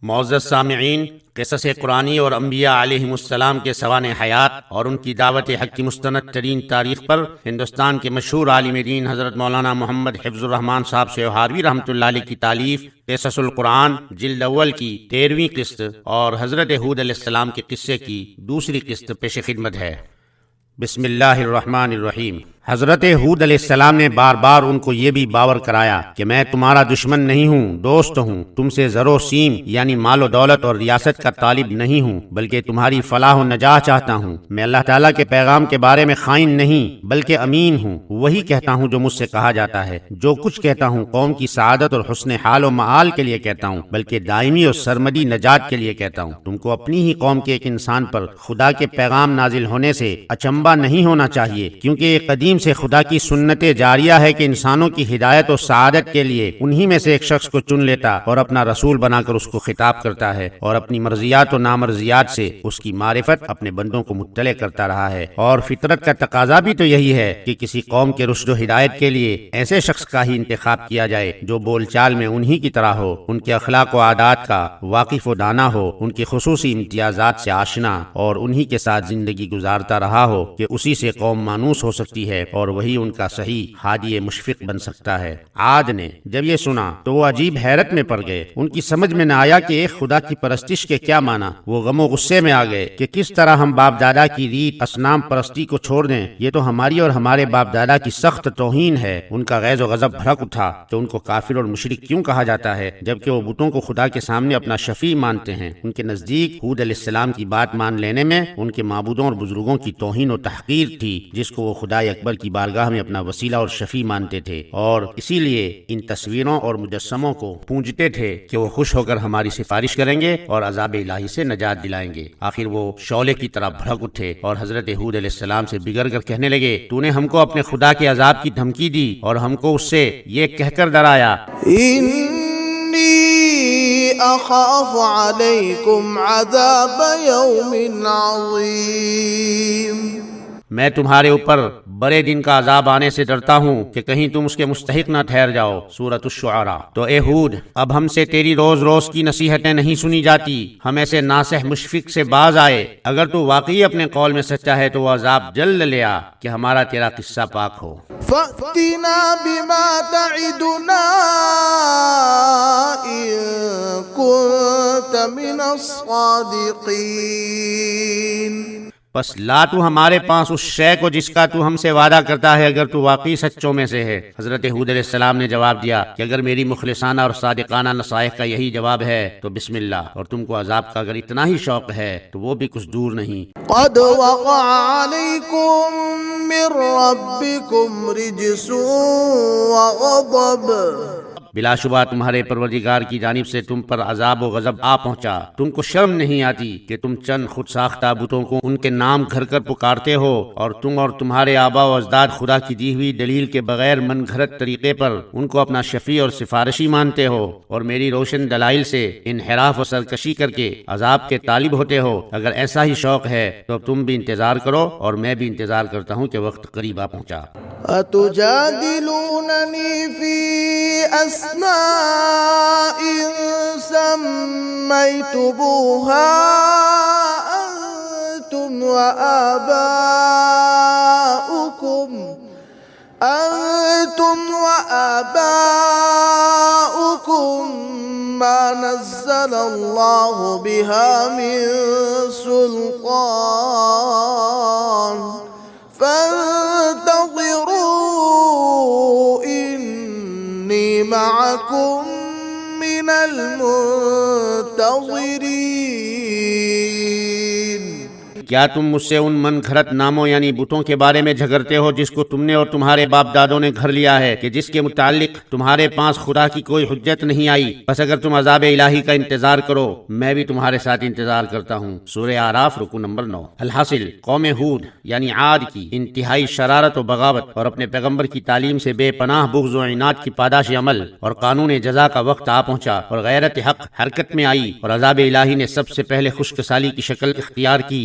معزز سامعین، قصص قرآنی اور انبیاء علیہم السلام کے سوانح حیات اور ان کی دعوت حق کی مستند ترین تاریخ پر ہندوستان کے مشہور عالم دین حضرت مولانا محمد حفظ الرحمان صاحب سیوہاروی رحمۃ اللہ علیہ کی تالیف قصص القرآن جلد اول کی 13ویں قسط اور حضرت ہود علیہ السلام کے قصے کی دوسری قسط پیش خدمت ہے۔ بسم اللہ الرحمن الرحیم۔ حضرت ہود علیہ السلام نے بار بار ان کو یہ بھی باور کرایا کہ میں تمہارا دشمن نہیں ہوں، دوست ہوں، تم سے زر و سیم یعنی مال و دولت اور ریاست کا طالب نہیں ہوں، بلکہ تمہاری فلاح و نجاح چاہتا ہوں۔ میں اللہ تعالیٰ کے پیغام کے بارے میں خائن نہیں بلکہ امین ہوں، وہی کہتا ہوں جو مجھ سے کہا جاتا ہے۔ جو کچھ کہتا ہوں قوم کی سعادت اور حسن حال و معال کے لیے کہتا ہوں، بلکہ دائمی اور سرمدی نجات کے لیے کہتا ہوں۔ تم کو اپنی ہی قوم کے ایک انسان پر خدا کے پیغام نازل ہونے سے اچنبھا نہیں ہونا چاہیے، کیونکہ یہ قدیم سے خدا کی سنت جاریہ ہے کہ انسانوں کی ہدایت و سعادت کے لیے انہی میں سے ایک شخص کو چن لیتا اور اپنا رسول بنا کر اس کو خطاب کرتا ہے، اور اپنی مرضیات و نامرضیات سے اس کی معرفت اپنے بندوں کو مطلع کرتا رہا ہے۔ اور فطرت کا تقاضا بھی تو یہی ہے کہ کسی قوم کے رشد و ہدایت کے لیے ایسے شخص کا ہی انتخاب کیا جائے جو بول چال میں انہی کی طرح ہو، ان کے اخلاق و عادات کا واقف و دانا ہو، ان کی خصوصی امتیازات سے آشنا اور انہی کے ساتھ زندگی گزارتا رہا ہو کہ اسی سے قوم مانوس ہو سکتی ہے اور وہی ان کا صحیح ہادی مشفق بن سکتا ہے۔ عاد نے جب یہ سنا تو وہ عجیب حیرت میں پڑ گئے۔ ان کی سمجھ میں نہ آیا کہ ایک خدا کی پرستش کے کیا معنی۔ وہ غم و غصے میں آ گئے کہ کس طرح ہم باپ دادا کی ریت اصنام پرستی کو چھوڑ دیں، یہ تو ہماری اور ہمارے باپ دادا کی سخت توہین ہے۔ ان کا غیظ و غضب بھڑک اٹھا کہ ان کو کافر اور مشرک کیوں کہا جاتا ہے، جبکہ وہ بتوں کو خدا کے سامنے اپنا شفیع مانتے ہیں۔ ان کے نزدیک ہود علیہ السلام کی بات مان لینے میں ان کے معبودوں اور بزرگوں کی توہین و تحقیر تھی، جس کو وہ خدائے اکبر کی بارگاہ میں اپنا وسیلہ اور شفیع مانتے تھے، اور اسی لیے ان تصویروں اور مجسموں کو پوجتے تھے کہ وہ خوش ہو کر ہماری سفارش کریں گے اور عذاب الہی سے نجات دلائیں گے۔ آخر وہ شعلے کی طرح بھڑک اٹھے اور حضرت ہود علیہ السلام سے بگڑ کر کہنے لگے، تو نے ہم کو اپنے خدا کے عذاب کی دھمکی دی اور ہم کو اس سے یہ کہہ کر ڈرایا، انی اخاف علیکم عذاب یوم عظیم، میں تمہارے اوپر بڑے دن کا عذاب آنے سے ڈرتا ہوں کہ کہیں تم اس کے مستحق نہ ٹھہر جاؤ۔ سورۃ الشعراء۔ تو اے ہود، اب ہم سے تیری روز روز کی نصیحتیں نہیں سنی جاتی، ہم ایسے ناصح مشفق سے باز آئے۔ اگر تو واقعی اپنے قول میں سچا ہے تو وہ عذاب جلد لے آ کہ ہمارا تیرا قصہ پاک ہو۔ فأتنا بما تعدنا إن كنت من الصادقين، پس لا تو ہمارے پاس اس شے کو جس کا تو ہم سے وعدہ کرتا ہے اگر تو واقعی سچوں میں سے ہے۔ حضرت ہود علیہ السلام نے جواب دیا کہ اگر میری مخلصانہ اور صادقانہ نصائح کا یہی جواب ہے تو بسم اللہ، اور تم کو عذاب کا اگر اتنا ہی شوق ہے تو وہ بھی کچھ دور نہیں۔ قد وقع عليكم من ربكم رجس وغضب، بلا شبہ تمہارے پروردگار کی جانب سے تم پر عذاب و غضب آ پہنچا۔ تم کو شرم نہیں آتی کہ تم چند خود ساختہ بتوں کو ان کے نام گھر کر پکارتے ہو، اور تم اور تمہارے آبا و اجداد خدا کی دی ہوئی دلیل کے بغیر من گھڑت طریقے پر ان کو اپنا شفیع اور سفارشی مانتے ہو، اور میری روشن دلائل سے انحراف و سرکشی کر کے عذاب کے طالب ہوتے ہو۔ اگر ایسا ہی شوق ہے تو تم بھی انتظار کرو اور میں بھی انتظار کرتا ہوں کہ وقت قریب آ پہنچا۔ أتجادلونني في أسماء سميتموها أنتم وآباؤكم ما نزل الله بها من سلطان فانتظروا إني معكم من المنتظرين۔ کیا تم مجھ سے ان من گھڑت ناموں یعنی بتوں کے بارے میں جھگڑتے ہو جس کو تم نے اور تمہارے باپ دادوں نے گھر لیا ہے کہ جس کے متعلق تمہارے پاس خدا کی کوئی حجت نہیں آئی؟ بس اگر تم عذاب الہی کا انتظار کرو میں بھی تمہارے ساتھ انتظار کرتا ہوں۔ سورہ اعراف رکو نمبر 9۔ الحاصل قوم ہود یعنی عاد کی انتہائی شرارت و بغاوت اور اپنے پیغمبر کی تعلیم سے بے پناہ بغض و عناد کی پاداش عمل اور قانون جزا کا وقت آ پہنچا اور غیرت حق حرکت میں آئی اور عذاب الہی نے سب سے پہلے خشک سالی کی شکل اختیار کی۔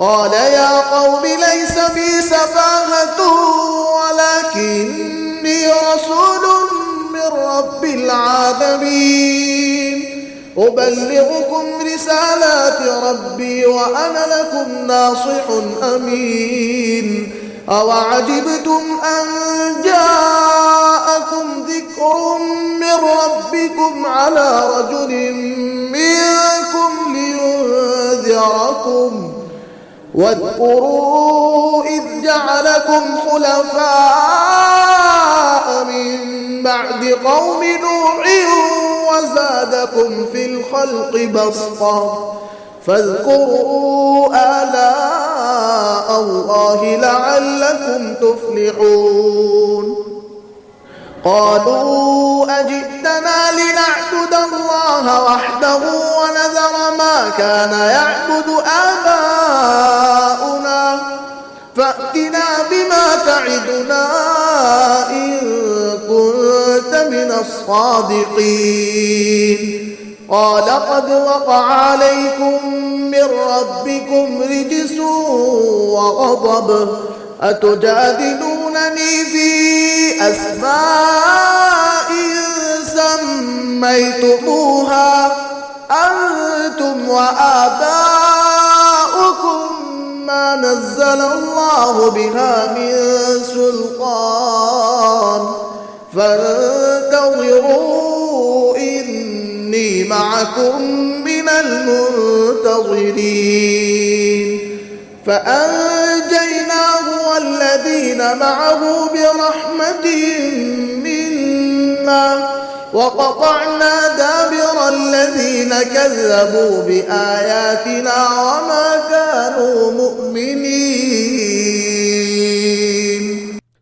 قال يا قوم ليس بي سفاهة ولكني رسول من رب العالمين أبلغكم رسالات ربي وأنا لكم ناصح أمين أوعجبتم أن جاءكم ذكر من ربكم على رجل منكم لينذركم واذكروا إذ جعلكم خلفاء من بعد قوم نوح وزادكم في الخلق بسطة فاذكروا آلاء الله لعلكم تفلحون قالوا أجئتنا لنعبد الله وحده ونذر ما كان يعبد آباؤنا فأتنا بما تعدنا إن كنت من الصادقين قال قد وقع عليكم من ربكم رجس وغضب أتجادلونني في أسماء سميتموها أنتم وآباؤكم ما نزل الله بها من سلطان فانتظروا إني معكم من المنتظرين فأنجيناه والذين معه برحمة منا وقطعنا دابر الذين كذبوا بآياتنا وما كانوا مؤمنين।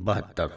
72।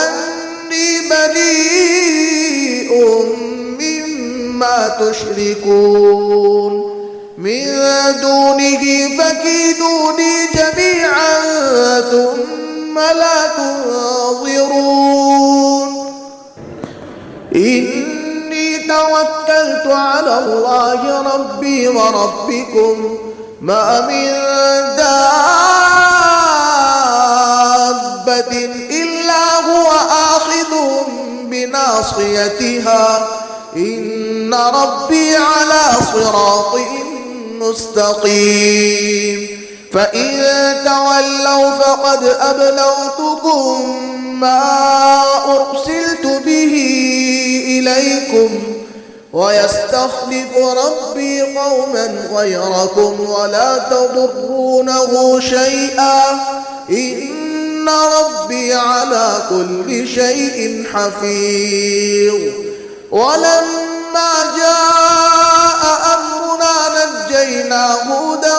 anni bari'un mimma tushrikun min dunihi fakiduni jami'an thumma la tunzirun. Inni tawakkaltu ala Allahi rabbi wa rabbikum ma min إلا هو آخذ بناصيتها إن ربي على صراط مستقيم. فإن تولوا فقد أبلغتكم ما أرسلت به إليكم ويستخلف ربي قوما غيركم ولا تضرونه شيئا إن ربي على كل شيء حفيظ. ولما جاء أمرنا نجينا هودا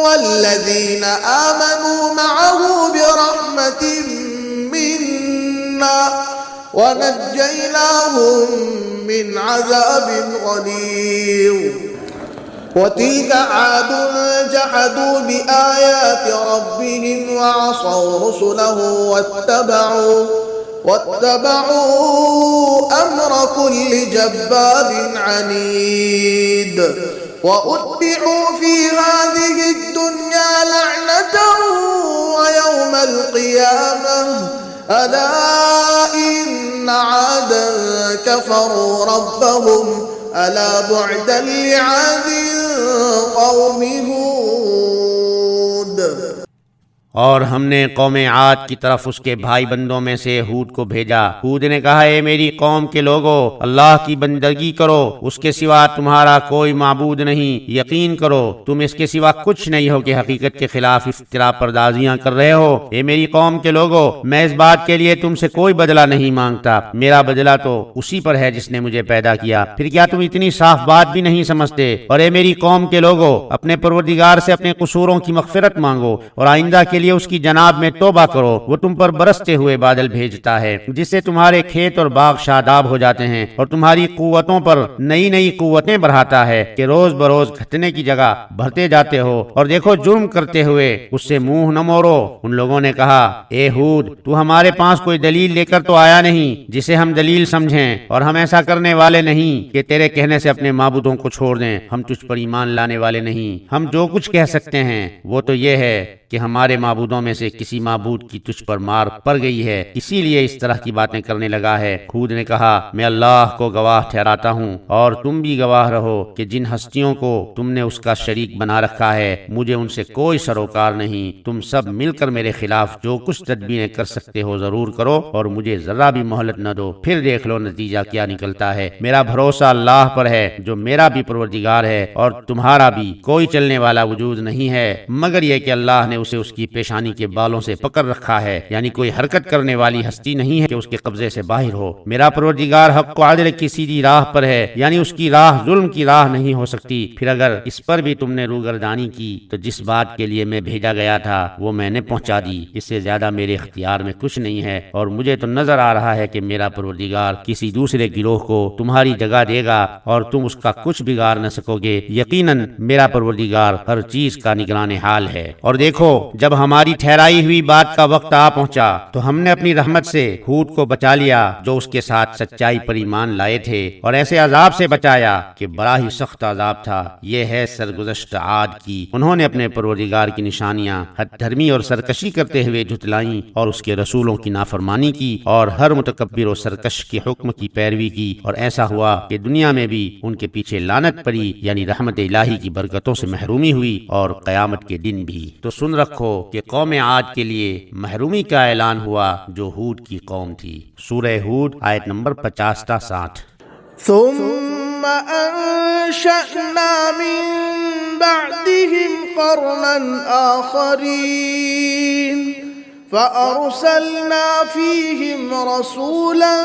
والذين آمنوا معه برحمة منا ونجيناهم من عذاب غليظ. وتلك عاد جحدوا بآيات ربهم وعصوا رسله واتبعوا أمر كل جبار عنيد. وأتبعوا في هذه الدنيا لعنة ويوم القيامة ألا إن عادا كفروا ربهم ألا بعدا لعاد قوم هود. اور ہم نے قوم عاد کی طرف اس کے بھائی بندوں میں سے ہود کو بھیجا۔ ہود نے کہا اے میری قوم کے لوگو، اللہ کی بندگی کرو، اس کے سوا تمہارا کوئی معبود نہیں، یقین کرو تم اس کے سوا کچھ نہیں ہو کہ حقیقت کے خلاف افترا پردازیاں کر رہے ہو۔ اے میری قوم کے لوگو، میں اس بات کے لیے تم سے کوئی بدلہ نہیں مانگتا، میرا بدلہ تو اسی پر ہے جس نے مجھے پیدا کیا، پھر کیا تم اتنی صاف بات بھی نہیں سمجھتے؟ اور اے میری قوم کے لوگو، اپنے پروردگار سے اپنے قصوروں کی مغفرت مانگو اور آئندہ کے لیے اس کی جناب میں توبہ کرو۔ وہ تم پر برستے ہوئے بادل بھیجتا ہے جس سے تمہارے کھیت اور باغ شاداب ہو جاتے ہیں، اور تمہاری قوتوں پر نئی نئی قوتیں بڑھاتا ہے کہ روز بروز گھٹنے کی جگہ بڑھتے جاتے ہو، اور دیکھو جرم کرتے ہوئے اس سے منہ نہ موڑو۔ ان لوگوں نے کہا اے ہود، تو ہمارے پاس کوئی دلیل لے کر تو آیا نہیں جسے ہم دلیل سمجھیں، اور ہم ایسا کرنے والے نہیں کہ تیرے کہنے سے اپنے معبودوں کو چھوڑ دیں، ہم تجھ پر ایمان لانے والے نہیں۔ ہم جو کچھ کہہ سکتے ہیں وہ تو یہ ہے کہ ہمارے معبودوں میں سے کسی معبود کی تجھ پر مار پڑ گئی ہے، اسی لیے اس طرح کی باتیں کرنے لگا ہے۔ ہود نے کہا میں اللہ کو گواہ ٹھہراتا ہوں اور تم بھی گواہ رہو کہ جن ہستیوں کو تم نے اس کا شریک بنا رکھا ہے مجھے ان سے کوئی سروکار نہیں۔ تم سب مل کر میرے خلاف جو کچھ تدبیریں کر سکتے ہو ضرور کرو، اور مجھے ذرا بھی مہلت نہ دو، پھر دیکھ لو نتیجہ کیا نکلتا ہے۔ میرا بھروسہ اللہ پر ہے جو میرا بھی پروردگار ہے اور تمہارا بھی، کوئی چلنے والا وجود نہیں ہے مگر یہ کہ اللہ نے اسے اس کی پیشانی کے بالوں سے پکڑ رکھا ہے، یعنی کوئی حرکت کرنے والی ہستی نہیں ہے کہ اس کے قبضے سے باہر ہو۔ میرا پروردگار حق و عدل کی سیدھی راہ پر ہے، یعنی اس کی راہ ظلم کی راہ نہیں ہو سکتی۔ پھر اگر اس پر بھی تم نے روگردانی کی تو جس بات کے لیے میں بھیجا گیا تھا وہ میں نے پہنچا دی، اس سے زیادہ میرے اختیار میں کچھ نہیں ہے، اور مجھے تو نظر آ رہا ہے کہ میرا پروردگار کسی دوسرے گروہ کو تمہاری جگہ دے گا اور تم اس کا کچھ بگاڑ نہ سکو گے۔ یقیناً میرا پروردگار ہر چیز کا نگران حال ہے۔ اور دیکھو جب ہماری ٹھہرائی ہوئی بات کا وقت آ پہنچا تو ہم نے اپنی رحمت سے ہود کو بچا لیا جو اس کے ساتھ سچائی پر ایمان لائے تھے، اور ایسے عذاب سے بچایا کہ بڑا ہی سخت عذاب تھا۔ یہ ہے سرگزشت عاد کی، انہوں نے اپنے پروردگار کی نشانیاں حد دھرمی اور سرکشی کرتے ہوئے جھٹلائیں اور اس کے رسولوں کی نافرمانی کی، اور ہر متکبر و سرکش کے حکم کی پیروی کی، اور ایسا ہوا کہ دنیا میں بھی ان کے پیچھے لعنت پڑی، یعنی رحمت الہی کی برکتوں سے محرومی ہوئی، اور قیامت کے دن بھی۔ تو سن رکھو کہ قوم عاد کے لیے محرومی کا اعلان ہوا جو ہود کی قوم تھی۔ سورہ ہود آیت نمبر 50 تا 60۔ ثم أنشأنا من بعدهم قرنا آخرين فأرسلنا فيهم رسولا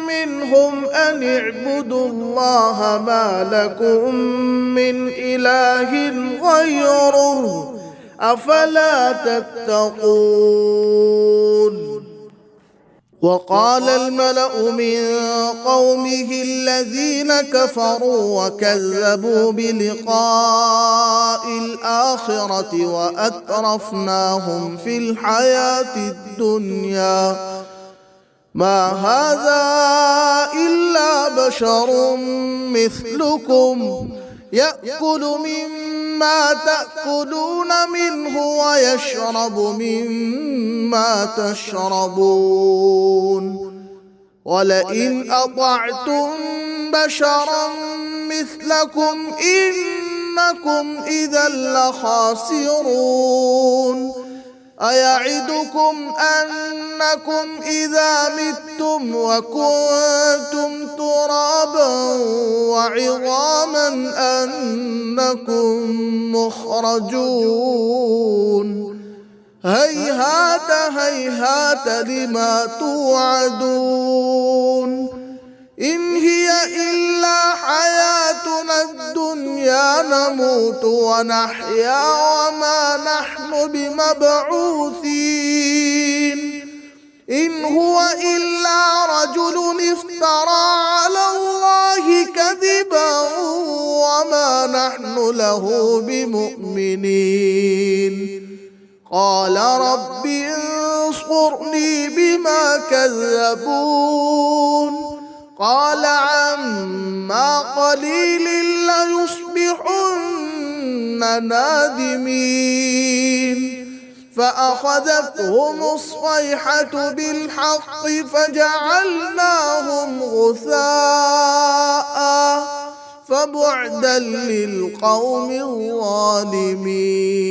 منهم أن اعبدوا الله ما لكم من إله غيره أفلا تتقون وقال الملأ من قومه الذين كفروا وكذبوا بلقاء الآخرة وأترفناهم في الحياة الدنيا ما هذا إلا بشر مثلكم يأكل مما تأكلون منه ويشرب مما تشربون ولئن أطعتم بشرا مثلكم إنكم إذا لخاسرون أيعدكم أنكم إذا متم وكنتم ترابا وعظاما أنكم مخرجون هيهات هيهات لما توعدون إن هي إلا حياتنا الدنيا نموت ونحيا وما نحن بمبعوثين إن هو إلا رجل افترى على الله كذبا وما نحن له بمؤمنين قال رب انصرني بما كذبون قال عما قليل ليصبحن نادمين فأخذتهم الصيحة بالحق فجعلناهم غثاء فبعدا للقوم الظالمين۔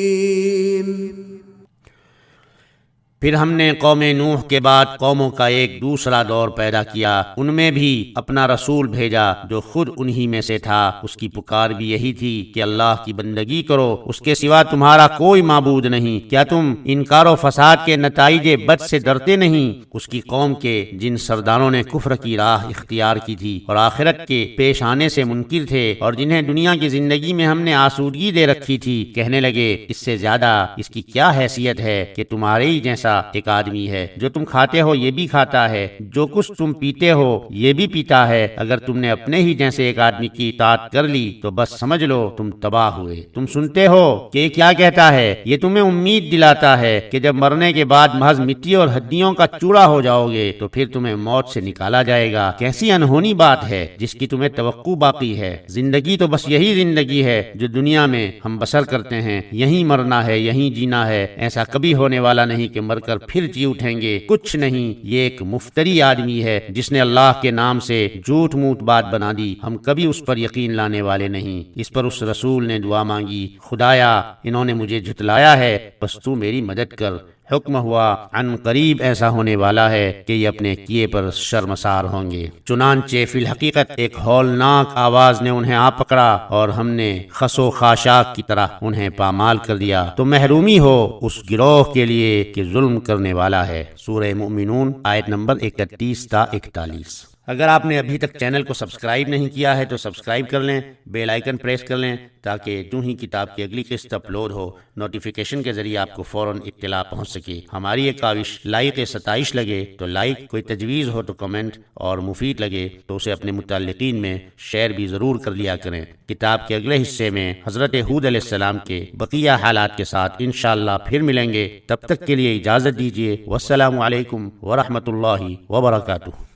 پھر ہم نے قوم نوح کے بعد قوموں کا ایک دوسرا دور پیدا کیا، ان میں بھی اپنا رسول بھیجا جو خود انہی میں سے تھا۔ اس کی پکار بھی یہی تھی کہ اللہ کی بندگی کرو، اس کے سوا تمہارا کوئی معبود نہیں۔ کیا تم انکار و فساد کے نتائج بد سے ڈرتے نہیں؟ اس کی قوم کے جن سرداروں نے کفر کی راہ اختیار کی تھی اور آخرت کے پیش آنے سے منکر تھے، اور جنہیں دنیا کی زندگی میں ہم نے آسودگی دے رکھی تھی، کہنے لگے اس سے زیادہ اس کی کیا حیثیت ہے کہ تمہارے ہی جیسا ایک آدمی ہے، جو تم کھاتے ہو یہ بھی کھاتا ہے، جو کچھ تم پیتے ہو یہ بھی پیتا ہے۔ اگر تم نے اپنے ہی جیسے ایک آدمی کی اطاعت کر لی تو بس سمجھ لو تم تباہ ہوئے۔ تم سنتے ہو کہ یہ کیا کہتا ہے؟ یہ تمہیں امید دلاتا ہے کہ جب مرنے کے بعد محض مٹی اور ہڈیوں کا چوڑا ہو جاؤ گے تو پھر تمہیں موت سے نکالا جائے گا۔ کیسی انہونی بات ہے جس کی تمہیں توقع باقی ہے۔ زندگی تو بس یہی زندگی ہے جو دنیا میں ہم بسر کرتے ہیں، یہیں مرنا ہے، یہیں جینا ہے۔ ایسا کبھی ہونے والا نہیں کہ مر کر پھر جی اٹھیں گے، کچھ نہیں۔ یہ ایک مفتری آدمی ہے جس نے اللہ کے نام سے جھوٹ موٹ بات بنا دی، ہم کبھی اس پر یقین لانے والے نہیں۔ اس پر اس رسول نے دعا مانگی، خدایا انہوں نے مجھے جھٹلایا ہے، بس تو میری مدد کر۔ حکم ہوا عن قریب ایسا ہونے والا ہے کہ یہ اپنے کیے پر شرمسار ہوں گے۔ چنانچہ فی الحقیقت ایک ہولناک آواز نے انہیں آ پکڑا اور ہم نے خس و خاشاک کی طرح انہیں پامال کر دیا۔ تو محرومی ہو اس گروہ کے لیے کہ ظلم کرنے والا ہے۔ سورہ مومنون آیت نمبر 31 تا 41۔ اگر آپ نے ابھی تک چینل کو سبسکرائب نہیں کیا ہے تو سبسکرائب کر لیں، بیل آئیکن پریس کر لیں تاکہ جو ہی کتاب کی اگلی قسط اپلوڈ ہو نوٹیفیکیشن کے ذریعے آپ کو فوراً اطلاع پہنچ سکے۔ ہماری یہ کاوش لائق 27 لگے تو لائک، کوئی تجویز ہو تو کمنٹ، اور مفید لگے تو اسے اپنے متعلقین میں شیئر بھی ضرور کر لیا کریں۔ کتاب کے اگلے حصے میں حضرت ہود علیہ السلام کے بقیہ حالات کے ساتھ انشاءاللہ پھر ملیں گے۔ تب تک کے لیے اجازت دیجیے۔ والسلام علیکم ورحمۃ اللہ وبرکاتہ۔